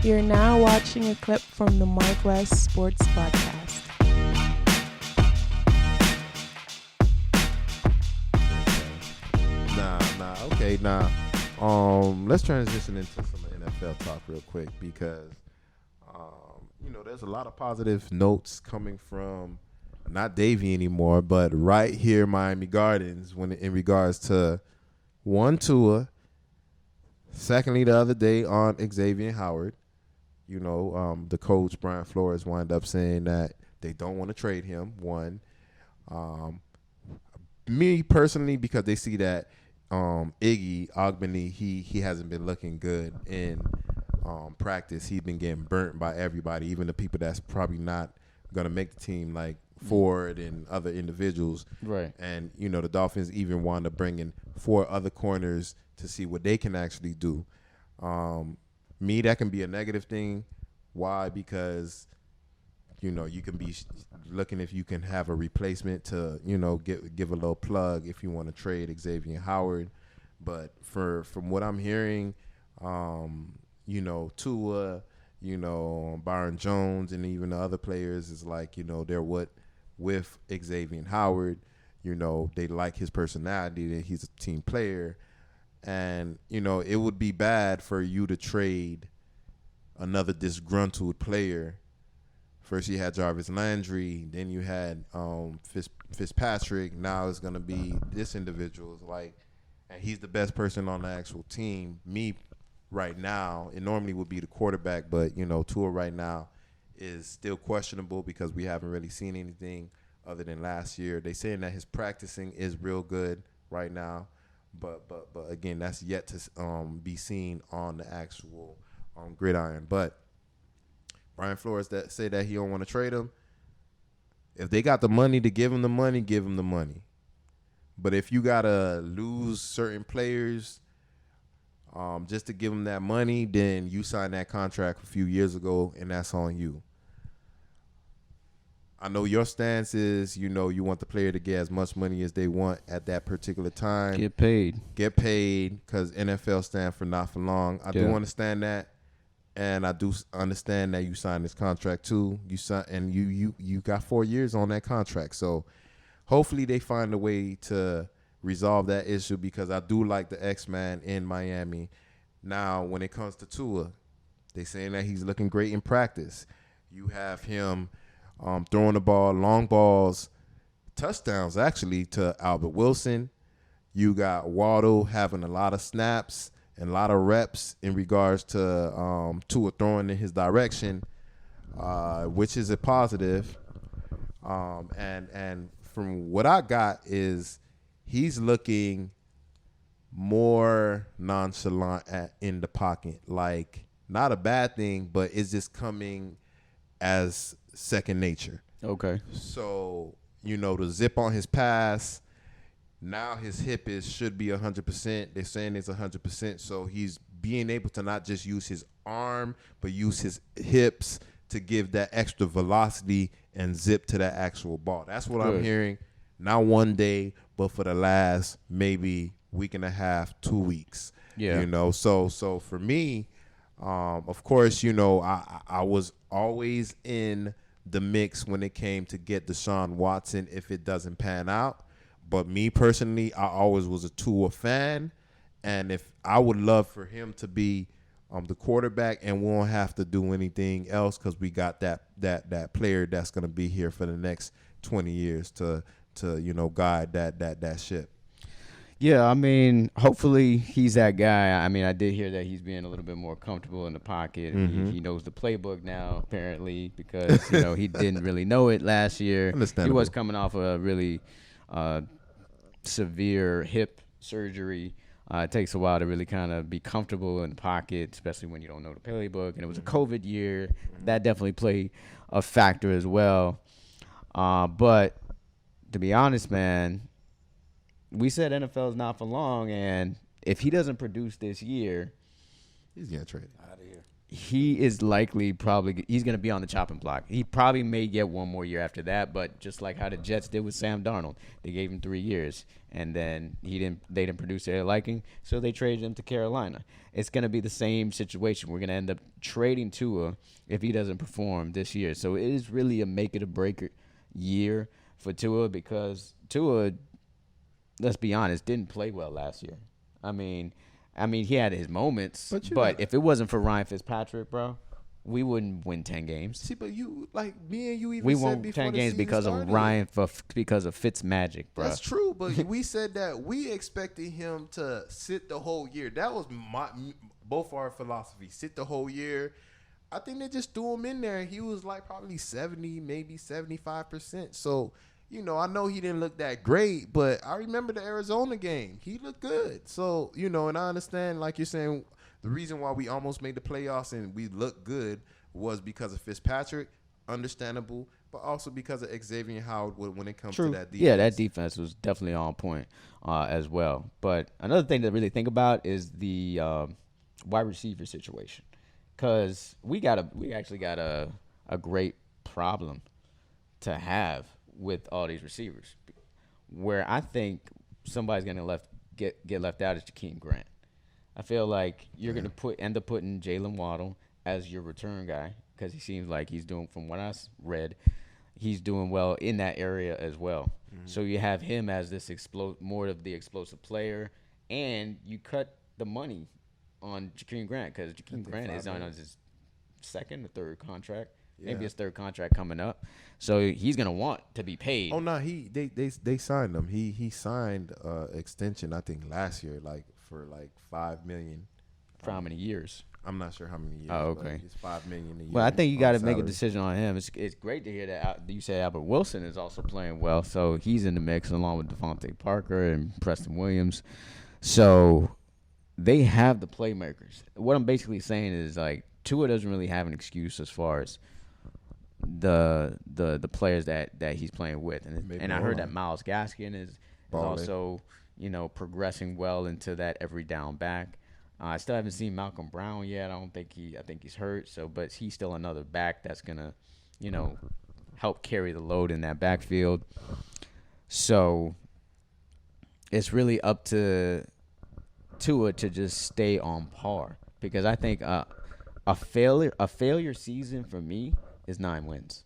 You're now watching a clip from the MarcWes Sports Podcast. Let's transition into some NFL talk real quick because, there's a lot of positive notes coming from not Davey anymore, but right here, Miami Gardens, when in regards to one Tua, secondly the other day on Xavier Howard. The coach Brian Flores wound up saying that they don't want to trade him. One, me personally, because they see that Iggy Ogbeni, he hasn't been looking good in practice. He's been getting burnt by everybody, even the people that's probably not gonna make the team, like Ford and other individuals. Right. And the Dolphins even wound up bringing 4 other corners to see what they can actually do. That can be a negative thing. Why? Because you can be looking if you can have a replacement to give a little plug if you want to trade Xavier Howard. But from what I'm hearing, Tua, Byron Jones and even the other players is like they're with Xavier Howard. They like his personality, that he's a team player. And, it would be bad for you to trade another disgruntled player. First you had Jarvis Landry, then you had Fitzpatrick. Now it's going to be this individual. And he's the best person on the actual team. Me right now, it normally would be the quarterback, but, Tua right now is still questionable because we haven't really seen anything other than last year. They saying that his practicing is real good right now. But again, that's yet to be seen on the actual gridiron. But Brian Flores that say that he don't want to trade him. If they got the money to give him the money, give him the money. But if you gotta lose certain players just to give them that money, then you signed that contract a few years ago, and that's on you. I know your stance is, you want the player to get as much money as they want at that particular time. Get paid, because NFL stand for not for long. I do understand that, and I do understand that you signed this contract too. You got 4 years on that contract, so hopefully they find a way to resolve that issue because I do like the X-Man in Miami. Now, when it comes to Tua, they saying that he's looking great in practice. You have him throwing the ball, long balls, touchdowns actually to Albert Wilson. You got Waddle having a lot of snaps and a lot of reps in regards to Tua throwing in his direction, which is a positive. And from what I got is he's looking more nonchalant in the pocket. Like, not a bad thing, but it's just coming as second nature. Okay. So, the zip on his pass, now his hip should be 100%. They're saying it's 100%. So he's being able to not just use his arm, but use his hips to give that extra velocity and zip to that actual ball. That's what I'm hearing. Not one day, but for the last maybe week and a half, 2 weeks. Yeah. So for me, of course, I was always in the mix when it came to get Deshaun Watson if it doesn't pan out. But me personally, I always was a Tua fan. And if I would love for him to be the quarterback and we won't have to do anything else because we got that player that's going to be here for the next 20 years to guide that ship. Yeah, I mean, hopefully he's that guy. I mean, I did hear that he's being a little bit more comfortable in the pocket. Mm-hmm. He knows the playbook now, apparently, because, he didn't really know it last year. He was coming off a really severe hip surgery. It takes a while to really kind of be comfortable in the pocket, especially when you don't know the playbook. And it was a COVID year. That definitely played a factor as well. But to be honest, man, we said NFL is not for long, and if he doesn't produce this year, he's getting traded out of here. he is likely he's going to be on the chopping block. He probably may get one more year after that, but just like how the Jets did with Sam Darnold, they gave him 3 years, and then they didn't produce their liking, so they traded him to Carolina. It's going to be the same situation. We're going to end up trading Tua if he doesn't perform this year. So it is really a make it or break it year for Tua, because Tua, let's be honest, didn't play well last year. I mean, he had his moments, but if it wasn't for Ryan Fitzpatrick, bro, we wouldn't win 10 games. See, but you, like me and you even we said won before 10 the games season because started. of Ryan, because of Fitz magic, bro. That's true, but we said that we expected him to sit the whole year. That was both our philosophy. Sit the whole year. I think they just threw him in there, and he was like probably 70, maybe 75%. So, I know he didn't look that great, but I remember the Arizona game. He looked good. So, and I understand, like you're saying, the reason why we almost made the playoffs and we looked good was because of Fitzpatrick. Understandable, but also because of Xavier Howard when it comes to that defense. Yeah, that defense was definitely on point as well. But another thing to really think about is the wide receiver situation, because we actually got a great problem to have with all these receivers. Where I think somebody's gonna get left out is Jakeem Grant. I feel like you're gonna end up putting Jalen Waddle as your return guy, because he seems like he's doing, from what I read, he's doing well in that area as well. Mm-hmm. So you have him as this more of the explosive player, and you cut the money on Jakeem Grant, because Jakeem Grant is on his second or third contract. Yeah. Maybe his third contract coming up. So he's gonna want to be paid. Oh no, they signed him. He signed extension, I think, last year, for $5 million. For how many years? I'm not sure how many years. Oh, okay. It's $5 million a year. Well, I think you got to make a decision on him. It's great to hear that you said Albert Wilson is also playing well, so he's in the mix along with Devontae Parker and Preston Williams. So they have the playmakers. What I'm basically saying is, like, Tua doesn't really have an excuse as far as the players that he's playing with, and I heard that Myles Gaskin is also progressing well into that every down back. I still haven't seen Malcolm Brown yet. I think he's hurt. So, but he's still another back that's gonna, help carry the load in that backfield. So it's really up to Tua to just stay on par, because I think a failure season for me is 9 wins.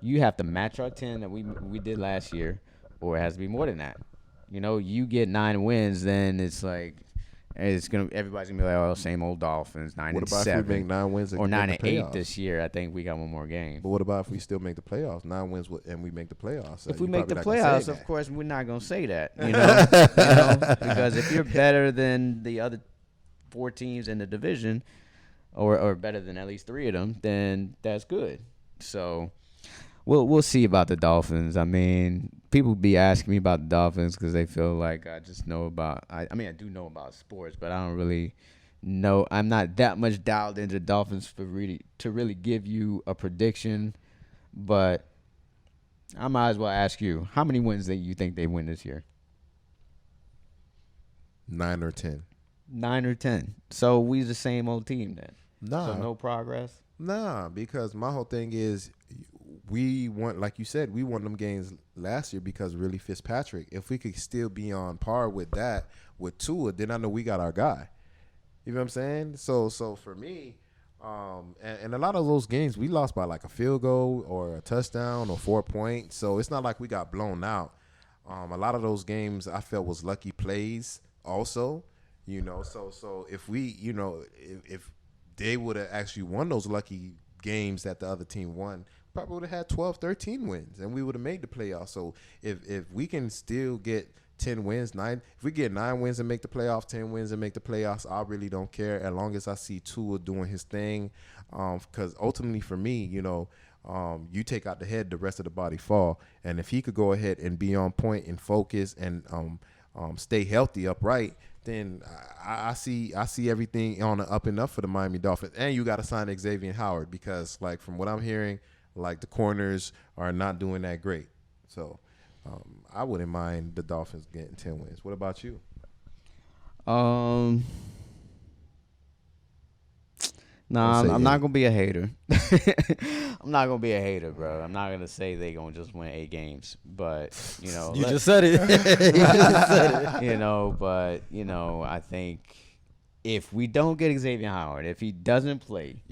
You have to match our 10 that we did last year, or it has to be more than that. You get 9 wins, then it's like. Everybody's gonna be like, oh, same old Dolphins, 9-7. What about if we make 9 wins or 9-8 this year? I think we got one more game. But what about if we still make the playoffs? 9 wins and we make the playoffs. If we make the playoffs, of course, we're not gonna say that, because if you're better than the other 4 teams in the division, or better than at least 3 of them, then that's good. So we'll see about the Dolphins. I mean, people be asking me about the Dolphins because they feel like I just know about. I do know about sports, but I don't really know. I'm not that much dialed into the Dolphins to really give you a prediction. But I might as well ask you, how many wins do you think they win this year? 9 or 10. 9 or 10. So we the same old team then. Nah. So no progress. Nah, because my whole thing is, we want, like you said, we won them games last year because really Fitzpatrick. If we could still be on par with that with Tua, then I know we got our guy. You know what I'm saying? So for me, and a lot of those games we lost by like a field goal or a touchdown or 4 points. So it's not like we got blown out. A lot of those games I felt was lucky plays also. So if we, if they would have actually won those lucky games that the other team won, probably would have had 12, 13 wins, and we would have made the playoffs. So if we can still get 10 wins, if we get 9 wins and make the playoffs, 10 wins and make the playoffs, I really don't care as long as I see Tua doing his thing. Because ultimately for me, you take out the head, the rest of the body fall. And if he could go ahead and be on point and focus and stay healthy, upright, then I see everything on the up and up for the Miami Dolphins. And you got to sign Xavier Howard, because, like, from what I'm hearing, like, the corners are not doing that great. So I wouldn't mind the Dolphins getting 10 wins. What about you? No, I'm not gonna be a hater. I'm not gonna be a hater, bro. I'm not gonna say they gonna just win 8 games, but you know, you just said it. you know, but you know, I think if we don't get Xavier Howard, if he doesn't play,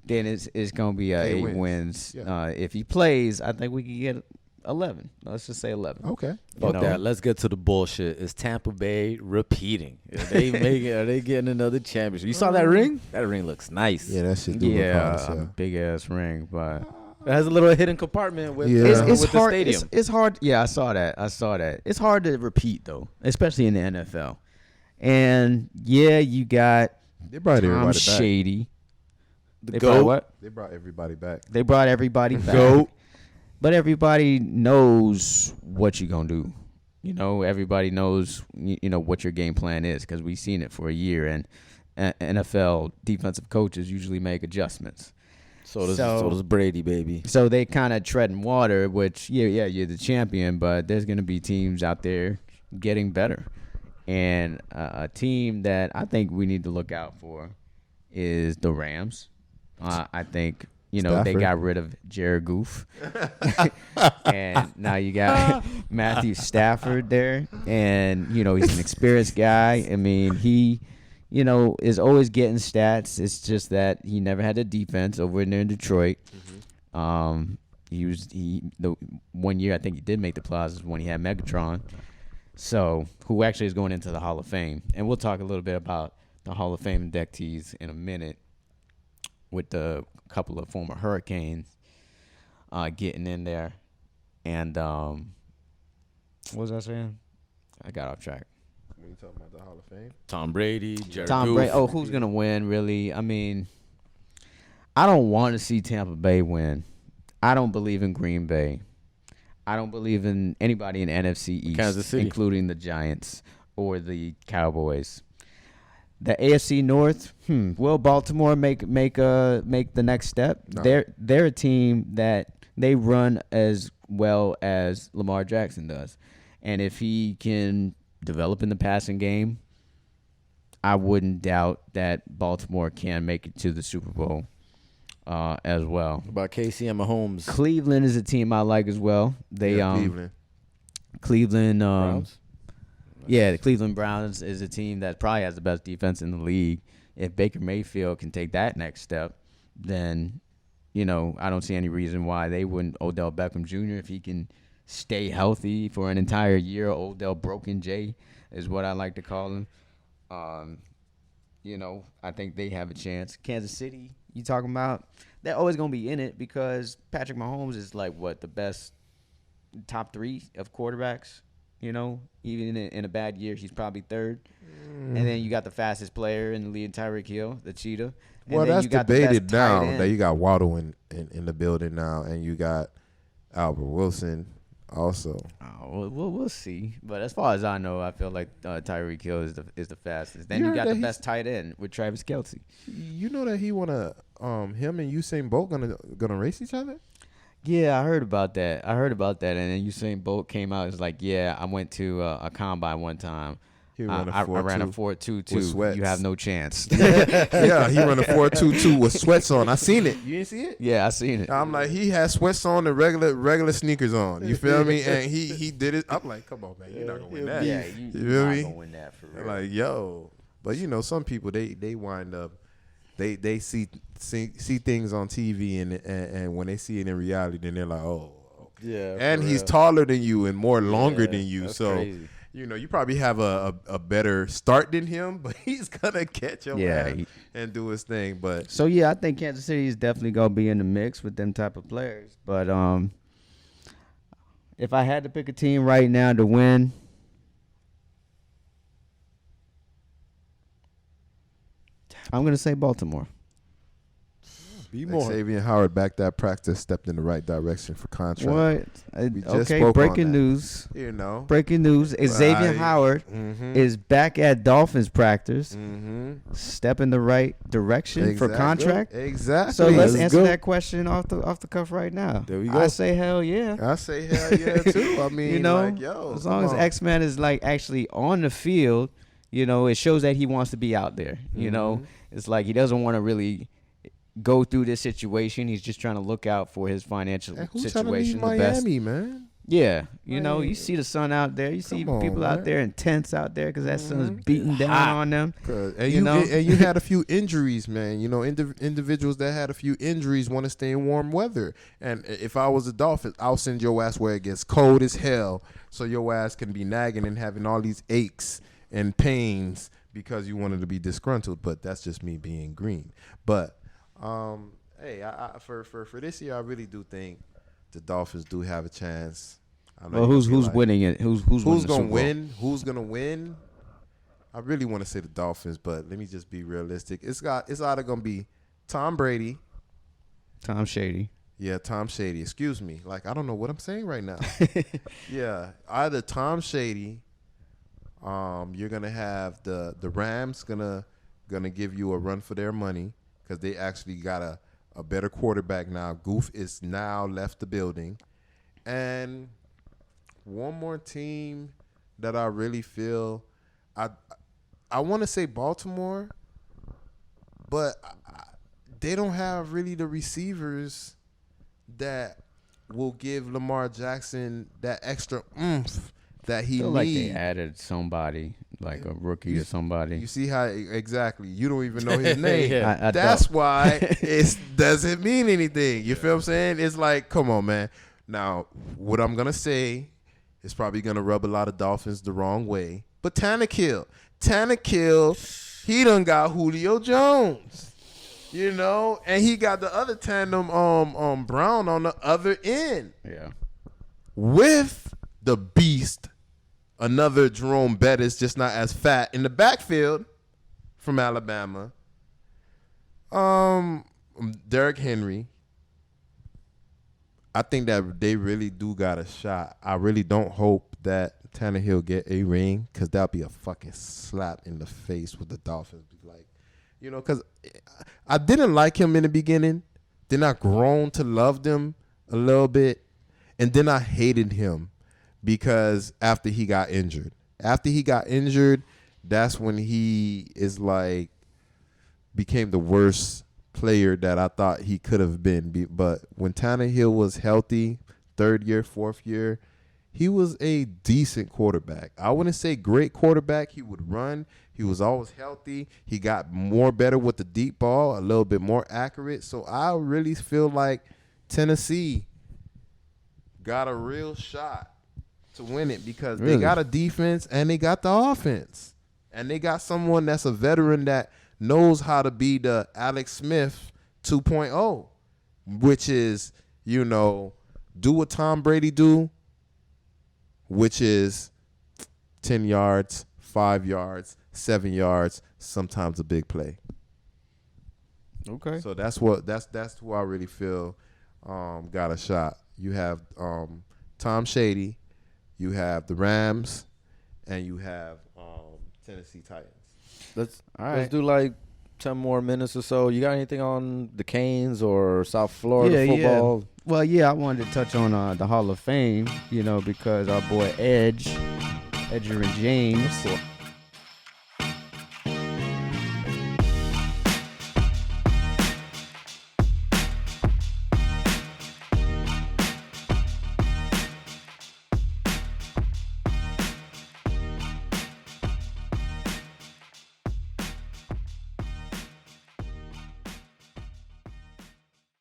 then it's gonna be 8 wins. Yeah. If he plays, I think we can get 11. Let's just say 11. Okay. Fuck that. Let's get to the bullshit. Is Tampa Bay repeating? Are they getting another championship? You saw that ring? That ring looks nice. Yeah, that shit do look nice, a big ass ring, but it has a little hidden compartment with, it's with hard, the stadium. It's hard. Yeah, I saw that. It's hard to repeat though, especially in the NFL. And you got they brought Tom everybody Shady. The GOAT. What? They brought everybody back. They brought everybody back. GOAT. But everybody knows what you're going to do. You know, everybody knows, you know, what your game plan is because we've seen it for a year. And NFL defensive coaches usually make adjustments. So does Brady, baby. So they kind of treading water, which, you're the champion, but there's going to be teams out there getting better. And a team that I think we need to look out for is the Rams. I think... You know, Stafford. They got rid of Jared Goff. And now you got Matthew Stafford there. And, you know, he's an experienced guy. I mean, he, you know, is always getting stats. It's just that he never had a defense over there in Detroit. Mm-hmm. The 1 year I think he did make the playoffs when he had Megatron. So, who actually is going into the Hall of Fame. And we'll talk a little bit about the Hall of Fame inductees in a minute with the couple of former Hurricanes getting in there. And what was I saying? I got off track. When you talking about the Hall of Fame? Tom Brady, Jared Tom Goff. Brady. Oh, who's going to win, really? I mean, I don't want to see Tampa Bay win. I don't believe in Green Bay. I don't believe in anybody in NFC East, Kansas City, including the Giants or the Cowboys. The AFC North, will Baltimore make the next step? No. They're a team that they run as well as Lamar Jackson does. And if he can develop in the passing game, I wouldn't doubt that Baltimore can make it to the Super Bowl as well. What about KC and Mahomes? Cleveland is a team I like as well. Cleveland Browns? Yeah, the Cleveland Browns is a team that probably has the best defense in the league. If Baker Mayfield can take that next step, then, you know, I don't see any reason why they wouldn't. Odell Beckham Jr., if he can stay healthy for an entire year, Odell Broken J is what I like to call him. You know, I think they have a chance. Kansas City, you talking about, they're always going to be in it because Patrick Mahomes is like, the best top 3 of quarterbacks. You know, even in a bad year, he's probably 3rd. And then you got the fastest player in the league, Tyreek Hill, the cheetah. And well, that's debated now. That you got Waddle in the building now, and you got Albert Wilson also. Oh, we'll see. But as far as I know, I feel like Tyreek Hill is the fastest. Then you got the best tight end with Travis Kelce. You know that he wanna him and Usain Bolt gonna race each other. Yeah, I heard about that. And then Usain Bolt came out. It's like, I went to a combine one time. I ran a 4.22. You have no chance. Yeah, he ran a 4.22 with sweats on. I seen it. You didn't see it? Yeah, I seen it. I'm like, he had sweats on and regular sneakers on. You feel me? And he did it. I'm like, come on, man, you're not gonna win that. Yeah, you feel me? Not gonna win that for real. Like, yo, but you know, some people they wind up. They see things on TV and when they see it in reality, then they're like, oh, okay. Yeah. And he's taller than you and more longer than you, so crazy. You know you probably have a better start than him, but he's gonna catch your ass and do his thing. But so I think Kansas City is definitely gonna be in the mix with them type of players. But if I had to pick a team right now to win. I'm going to say Baltimore. Be more. Xavier Howard back that practice, stepped in the right direction for contract. What? Okay, breaking news. You know. Breaking news. Xavier Howard is back at Dolphins practice. Step in the right direction for contract. Exactly. So let's answer that question off the cuff right now. There we go. I say hell yeah. I say hell yeah too. I mean, you know, like, yo, as long as X-Man is like actually on the field, you know, it shows that he wants to be out there. You know, it's like he doesn't want to really. go through this situation. He's just trying to look out for his financial And who's trying to leave situation the best. Miami, man? Yeah, you know, Like, you see the sun out there. You see come on, people man. out there in tents out there because that sun's Mhm. beating down on them. And You know? and you had a few injuries, man. You know, individuals that had a few injuries want to stay in warm weather. And if I was a Dolphin, I'll send your ass where it gets cold as hell, so your ass can be nagging and having all these aches and pains because you wanted to be disgruntled. But that's just me being green. But hey, for this year, I really do think the Dolphins do have a chance. Well, who's winning it? Who's gonna win? Who's gonna win? I really want to say the Dolphins, but let me just be realistic. It's either gonna be Tom Brady, Tom Shady. Yeah, Tom Shady. Excuse me. Like, I don't know what I'm saying right now. Yeah, either Tom Shady. You're gonna have the Rams gonna give you a run for their money because they actually got a better quarterback now. Goof is now left the building, and one more team that I really feel I want to say Baltimore, but they don't have really the receivers that will give Lamar Jackson that extra oomph that he needs. Feel like they added somebody, like a rookie or somebody. You see how exactly you don't even know his name. I That's don't. why it doesn't mean anything. You feel what I'm saying? It's like, come on, man. Now, what I'm gonna say is probably gonna rub a lot of Dolphins the wrong way. But Tannehill, he done got Julio Jones. You know, and he got the other tandem, Brown on the other end. Yeah. With the beast, another Jerome Bettis, just not as fat in the backfield from Alabama. Derrick Henry. I think that they really do got a shot. I really don't hope that Tannehill get a ring because that'll be a fucking slap in the face with the Dolphins. Like, you know, because I didn't like him in the beginning. Then I grown to love them a little bit. And then I hated him because after he got injured. That's when he is like became the worst player that I thought he could have been. But when Tannehill was healthy, third year, fourth year, he was a decent quarterback. I wouldn't say great quarterback. He would run. He was always healthy. He got more better with the deep ball, a little bit more accurate. So I really feel like Tennessee got a real shot to win it because they got a defense and they got the offense. And they got someone that's a veteran that knows how to be the Alex Smith 2.0, which is, you know, do what Tom Brady do, which is 10 yards, 5 yards, 7 yards, sometimes a big play. Okay. So that's who I really feel got a shot. You have Tom Shady, you have the Rams, and you have Tennessee Titans. Let's do like 10 more minutes or so. You got anything on the Canes or South Florida football? Yeah. Well, yeah, I wanted to touch on the Hall of Fame, you know, because our boy Edger and James